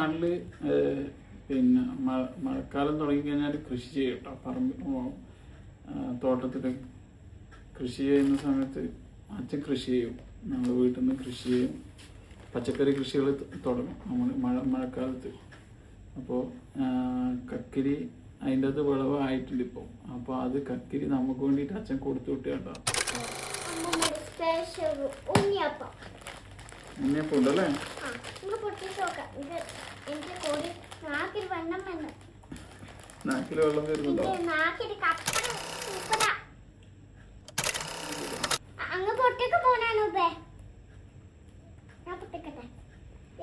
നാട്ടില് പിന്നെ മഴക്കാലം തുടങ്ങിക്കഴിഞ്ഞാൽ കൃഷി ചെയ്യും കേട്ടോ. തോട്ടത്തിൽ കൃഷി ചെയ്യുന്ന സമയത്ത് അച്ഛൻ കൃഷി ചെയ്യും. നമ്മൾ വീട്ടിൽ നിന്ന് കൃഷി ചെയ്യും. പച്ചക്കറി കൃഷികൾ തുടങ്ങും നമ്മൾ മഴക്കാലത്ത്. അപ്പോൾ കക്കിരി അതിൻ്റെ അത് വിളവായിട്ടുണ്ട് ഇപ്പോൾ. അപ്പോൾ അത് കക്കിരി നമുക്ക് വേണ്ടിയിട്ട് അച്ഛൻ കൊടുത്തു വിട്ടു കേട്ടോ. ഉണ്ണിയപ്പം ഉണ്ടല്ലേ? നാക്കിൽ വെള്ളം വരുന്നുണ്ടോ?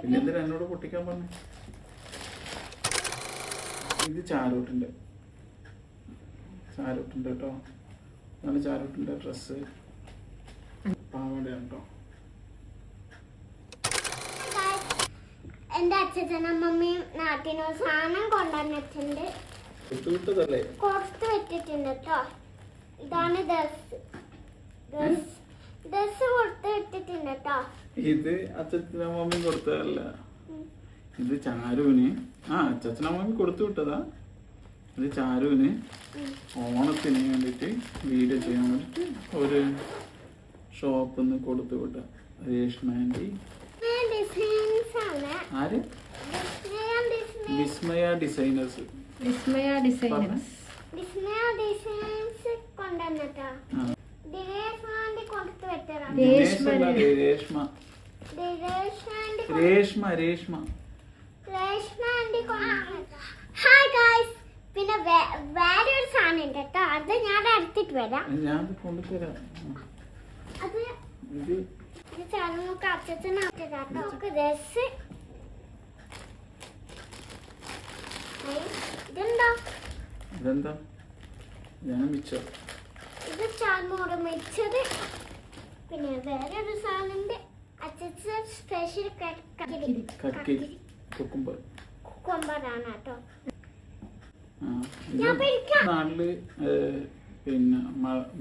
പിന്നെ എന്തിനാ എന്നോട് പൊട്ടിക്കാൻ പറഞ്ഞു? ഇത് ചാരോട്ടുണ്ട് കേട്ടോ. നല്ല ചാരോട്ടിന്റെ ഡ്രസ്സ് പാവാടയാണ് കേട്ടോ. എന്റെ അച്ഛനമ്മയും നാട്ടിനോ സാധനം കൊണ്ടുവന്നിട്ടുണ്ട്. കൊടുത്തു വെച്ചിട്ടുണ്ട് കേട്ടോ. ഇതാണ് ഡ്രസ് കൊടുത്തു വെച്ചിട്ടുണ്ട് കേട്ടോ. ഇത് അച്ഛനമ്മയും കൊടുത്തതല്ല, ഇത് ചാരുവിന്. അച്ഛനമ്മയും കൊടുത്തു വിട്ടതാ. ഇത് ചാരുവിന് ഓണത്തിന് വേണ്ടിട്ട് വീഡിയോ ചെയ്യാൻ വേണ്ടിട്ട് ഒരു ഷോപ്പിൽ നിന്ന് കൊടുത്തു വിട്ട രേഷ്മാൻഡി. ആര്? വിസ്മയ ഡിസൈനേഴ്സ്. ഹായ് ഗൈസ്, പിന്നെ വേറെ ഒരു സാധനം ഉണ്ട് കേട്ടോ. അത് ഞാൻ എടുത്തിട്ട് വരാം. ഞാൻ കൊണ്ടുതരാം. അത് ചാനൊക്കെ അച്ഛനൊക്കെ രസ് ഇതെന്താ? ഞാൻ മിച്ചർ. ഇത് ചാനോട് മിച്ചത്. പിന്നെ വേറെ ഒരു സാധനം അച്ഛൻ സ്പെഷ്യൽ കുക്കുംബറാണ് കേട്ടോ. നാട്ടില് പിന്നെ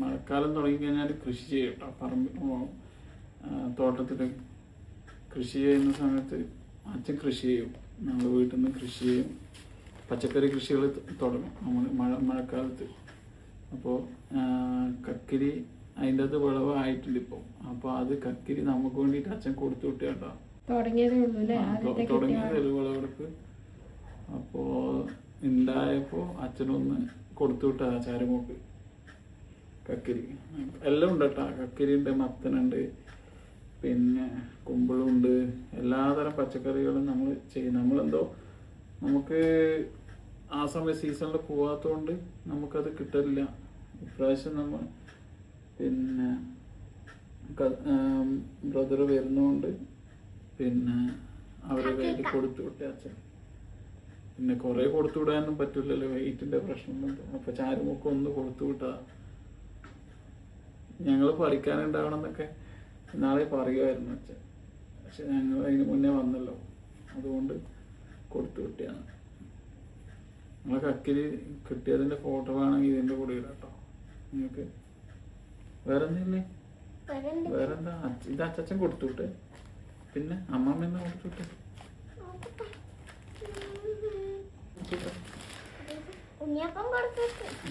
മഴക്കാലം തുടങ്ങിക്കഴിഞ്ഞാൽ കൃഷി ചെയ്യും കേട്ടോ. തോട്ടത്തിൽ കൃഷി ചെയ്യുന്ന സമയത്ത് അച്ഛൻ കൃഷി ചെയ്യും. നമ്മൾ വീട്ടിൽ നിന്ന് കൃഷി ചെയ്യും. പച്ചക്കറി കൃഷികൾ തുടങ്ങും നമ്മൾ മഴക്കാലത്ത്. അപ്പോൾ കക്കിരി അതിൻ്റെ അത് വിളവായിട്ടുണ്ട് ഇപ്പോൾ. അപ്പോൾ അത് കക്കിരി നമുക്ക് വേണ്ടിയിട്ട് അച്ഛൻ കൊടുത്തു വിട്ടു കേട്ടോ. തുടങ്ങിയതേ വിളവെടുപ്പ്. അപ്പോൾ ഉണ്ടായപ്പോൾ അച്ഛനൊന്ന് കൊടുത്തു വിട്ടാ ചാരുമോക്ക് കക്കിരി. എല്ലാം ഉണ്ട് കേട്ടോ. കക്കിരി ഉണ്ട്, മത്തനുണ്ട്, പിന്നെ കുമ്പളുണ്ട്, എല്ലാതരം പച്ചക്കറികളും നമ്മൾ ചെയ്യും. നമ്മളെന്തോ നമുക്ക് ആ സമയം സീസണിൽ പോകാത്തതുകൊണ്ട് നമുക്കത് കിട്ടില്ല. ഇപ്രാവശ്യം നമ്മൾ പിന്നെ ബ്രദർ വരുന്നതുകൊണ്ട് പിന്നെ അവരെ വേണ്ടി കൊടുത്തു വിട്ടേ അച്ഛൻ. പിന്നെ കുറേ കൊടുത്തു വിടാനൊന്നും പറ്റില്ലല്ലോ, വെയിറ്റിന്റെ പ്രശ്നമുണ്ട്. അപ്പൊ ചാരുമൊക്കെ ഒന്ന് കൊടുത്തു വിട്ടാ. ഞങ്ങൾ പറിക്കാനുണ്ടാവണം എന്നൊക്കെ നാളെ പറയുമായിരുന്നു അച്ഛൻ. പക്ഷെ ഞങ്ങൾ അതിന് മുന്നേ വന്നല്ലോ, അതുകൊണ്ട് കൊടുത്തു വിട്ടിയാണ്. നമ്മളെ കക്കിരി കിട്ടിയതിന്റെ ഫോട്ടോ വേണമെങ്കിൽ ഇതിന്റെ കൂടെ ഇടാം കേട്ടോ നിങ്ങൾക്ക്. വേറെന്തില്ലേ? വേറെന്താ? ഇത് അച്ഛൻ കൊടുത്തു വിട്ടെ. പിന്നെ അമ്മമ്മ കൊടുത്തു വിട്ടെ.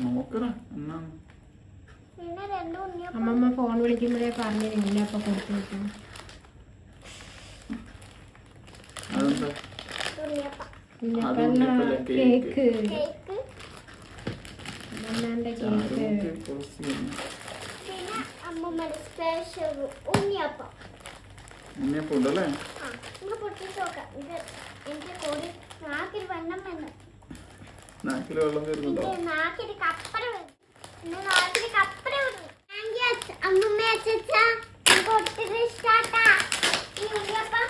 നോക്കടാ എന്നാണ്. അമ്മമ്മ ഫോൺ വിളിക്കുമ്പോഴേ പറഞ്ഞു ഉണ്ണിയപ്പം കൊടുത്തു വിട്ടു. Cake, അമ്മമ്മന്റെ cake. ഉണ്ണിയപ്പം ഉണ്ടല്ലേ? നാക്കിൽ വെള്ളം വരുന്നുണ്ടോ? അമ്മമ്മ അച്ഛാ കൊടുത്തിട്ട് ഇഷ്ടാട്ടാ ഈ ഉണ്ണിയപ്പം.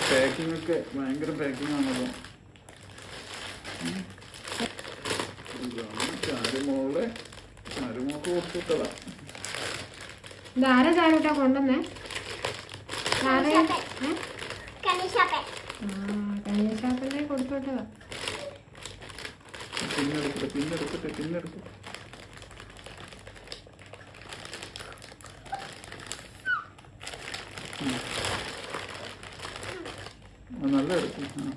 പാക്കിംഗ് ഒക്കെ ഭയങ്കര പാക്കിംഗ് ആണല്ലോ. ചാരുമോക്ക് കൊടുത്തിട്ടതാ. ഇതാരാ ചാരുട്ടാ കൊണ്ടുവന്നേ? കനീഷാപ്പൻ. കനീഷാപ്പനെ കൊടുത്തോട്ടതാ. പിന്നെടുക്കട്ടെ. നല്ല എടുക്കും.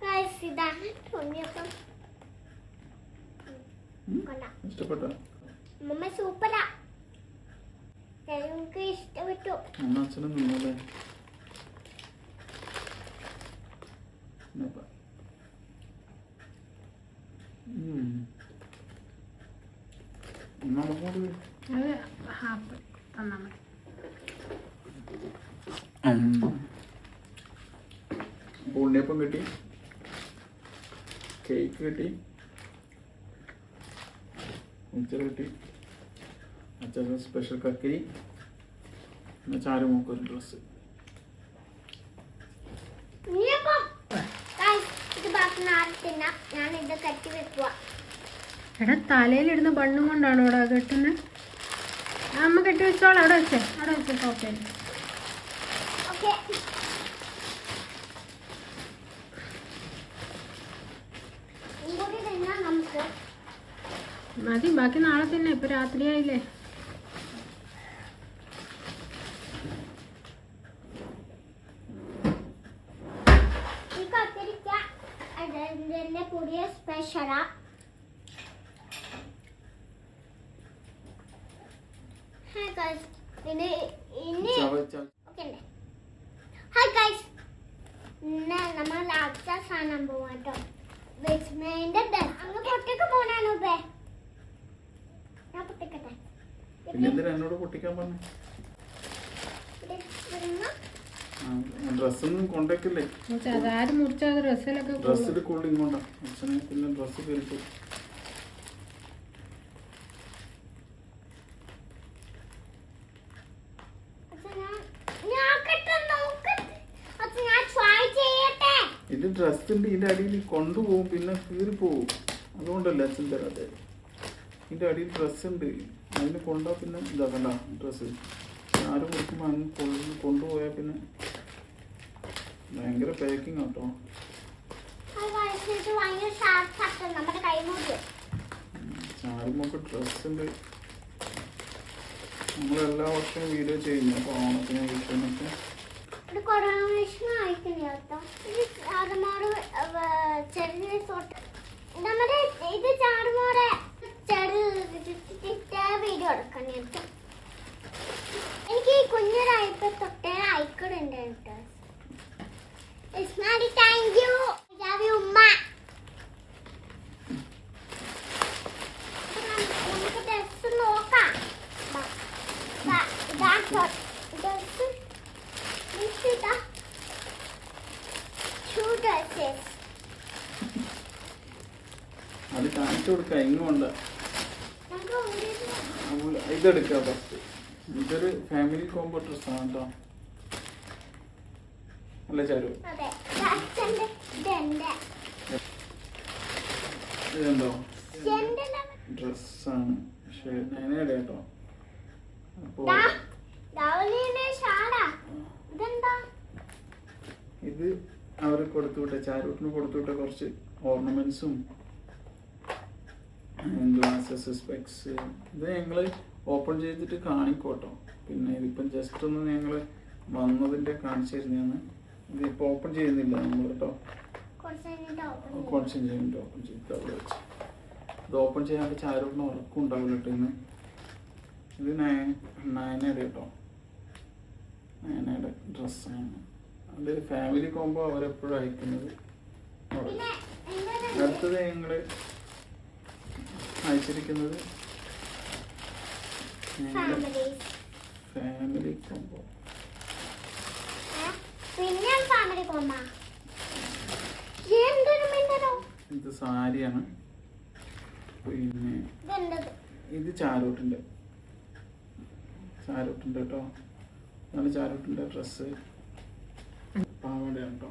ഗൈസ് ഇതാണ് ഉണ്ണിയപ്പം. കൊള്ളാം. ഇഷ്ടപ്പെട്ടോ? മമ്മ സൂപ്പറാ. എനിക്ക് ഇഷ്ടപ്പെട്ടു. അച്ഛനും നിന്നല്ലേ. അത് ഹാഫ് തന്നാൽ മതി. ഉണ്ണിയപ്പം കിട്ടി, കേക്ക് കിട്ടി, മിച്ചർ കിട്ടി, അച്ഛൻ സ്പെഷ്യൽ കക്കിരി, പിന്നെ ചാരുമൂക്കൊരു ഡ്രസ്സ്. ഉണ്ണിയപ്പം. ഗൈസ് ഇത് ബാക്കി നാളെ തിന്നാം. ഞാൻ ഇത് കെട്ടി വെക്കുക. എടാ തലയിലിടുന്ന ബണ്ണും കൊണ്ടാണോ ഇവിടെ കെട്ടുന്നത്? അമ്മ കെട്ടി വെച്ചോളാം. അവിടെ വെച്ചേ ഓക്കെ. ഓക്കെ. ഇങ്ങോട്ട് തിന്നാം നമുക്ക്. മതി, ബാക്കി നാളെ തന്നെ. ഇപ്പൊ രാത്രിയായില്ലേ. ഈ കത്തിരിക്ക ഇതിന്റെ പുതിയ സ്പെഷ്യലാ. Hi guys. ഇനി ഓക്കെ. Hi guys. ഇന്ന് നമ്മൾ ലാസ്റ്റ് സാധനം പോവാം കേട്ടോ. വിസ്മയന്റെ അങ്ങ് പൊട്ടിക്ക് പോണാണോ ബേ? ഞാൻ പൊട്ടിക്കട്ടെ. പിന്നെന്തിനാ എന്നോട് പൊട്ടിക്കാൻ പറഞ്ഞു? ഡ്രസ്സൊന്നും കൊണ്ടേക്കില്ലേ? അതാരും മുറിച്ചാൽ ഡ്രസ്സിലൊക്കെ ഡ്രസ്സിൽ കൊള്ളി ഇങ്ങോട്ടാ. അച്ഛനെ പിന്നെ ഡ്രസ്സ് കയറിട്ടു. ഇത് ഡ്രസ്സിന്റെ ഇതിന്റെ അടിയിൽ കൊണ്ടുപോകും, പിന്നെ കീറിപ്പോവും. അതുകൊണ്ടല്ലേ അച്ഛൻ തരാതെ. ഇതിന്റെ അടിയിൽ ഡ്രസ്സ് ഉണ്ട്, അതിന് കൊണ്ടാ പിന്നെ ഇതാക്കണ്ട. ഡ്രസ്സ് ആരും കൊടുക്കുമ്പോൾ അങ്ങ് കൊണ്ടുപോയാൽ പിന്നെ ഭയങ്കര പാക്കിങ് ആട്ടോ. ചാരുമൊക്കെ ഡ്രസ്സ് ഉണ്ട്. നമ്മളെല്ലാ വർഷവും വീഡിയോ ചെയ്യുന്നു. അപ്പോൾ ഓണത്തിന് വിഷുവിനൊക്കെ ഇത് ചാടുമോടെ വീഡിയോ എടുക്കണം. എനിക്ക് ഈ കുഞ്ഞൊരായപ്പോ തൊട്ടേ അയക്കടുണ്ട് കേട്ടോ. താങ്ക് യു ഉമ്മ. നമുക്ക് ഡ്രസ് നോക്കാം. അത് കാണിച്ചു കൊടുക്കാം. ഇങ്ങോണ്ട ഇതെടുക്കാം ഫസ്റ്റ്. ഇതൊരു ഫാമിലി കോംബോ ഡ്രസ്സാണ് കേട്ടോ. അല്ല ചാരു? ഇതുണ്ടോ? ഡ്രസ്സാണ്, പക്ഷേ ഞാനേടെ കേട്ടോ. അപ്പോ ഇത് അവർ കൊടുത്തുവിട്ട, ചാരൂട്ടിന് കൊടുത്തുവിട്ട കുറച്ച് ഓർണമെന്റ്സും ഗ്ലാസസ്, സ്പെക്സ്. ഇത് ഞങ്ങൾ ഓപ്പൺ ചെയ്തിട്ട് കാണിക്കോട്ടോ. പിന്നെ ഇതിപ്പം ജസ്റ്റ് ഒന്ന് ഞങ്ങൾ വന്നതിൻ്റെ കാണിച്ചു തരുന്നതാണ്. ഇതിപ്പോൾ ഓപ്പൺ ചെയ്യുന്നില്ല നമ്മൾ കേട്ടോ. കുറച്ച് കഴിഞ്ഞിട്ട് ഓപ്പൺ ചെയ്തിട്ട് അവിടെ വെച്ച് ഇത് ഓപ്പൺ ചെയ്യാണ്ട് ചാരൂട്ടിന് ഉറക്കം ഉണ്ടാവില്ല കേട്ടോ ഇന്ന്. ഇത് നയനയുടെ കേട്ടോ, നയനയുടെ ഡ്രസ്സാണ്. അത് ഫാമിലി കോംബോ അവരെപ്പോഴും അയക്കുന്നത്. അടുത്തത് ഞങ്ങൾ അയച്ചിരിക്കുന്നത് ഫാമിലി കോംബോ. ഇത് സാരിയാണ്. പിന്നെ ഇത് ചാരൂട്ടിൻ്റെ കേട്ടോ. നല്ല ചാരൂട്ടിൻ്റെ ഡ്രസ്സ് പാവാടയാണ് കേട്ടോ.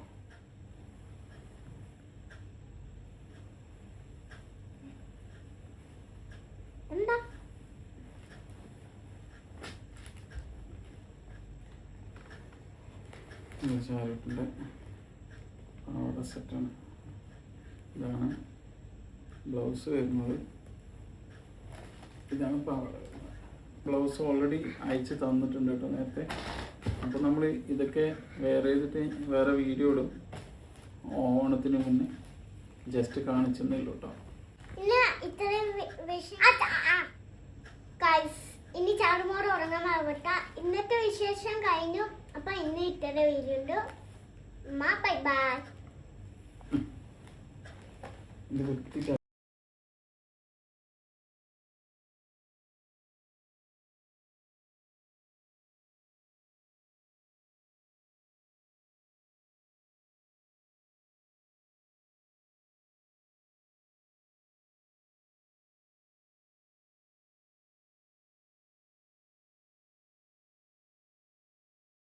ചാരൂട്ടിൻ്റെ പാവാട സെറ്റാണ്. ഇതാണ് ബ്ലൗസ് വരുന്നത്. ഇതാണ് പാവാട. ബ്ലൗസ് ഓൾറെഡി അയച്ച് തന്നിട്ടുണ്ട് കേട്ടോ നേരത്തെ. അപ്പോൾ നമ്മൾ ഇതൊക്കെ വേറെ ചെയ്തിട്ട് വേറെ വീഡിയോ ഇടും. ഓണത്തിന് മുന്നേ ജസ്റ്റ് കാണിച്ചെന്നേ ഉള്ളൂ കേട്ടോ. ഇന്ന് ഇത്രയും ഗൈസ്, ഇനി ചാടുമോറ് ഉറങ്ങാൻ ആവട്ടെ. ഇന്നത്തെ വിശേഷം കഴിഞ്ഞു. അപ്പൊ ഇന്ന് ഇത്ര വീഡിയോ. Bye bye. ഇത് വൃത്തിക്കാ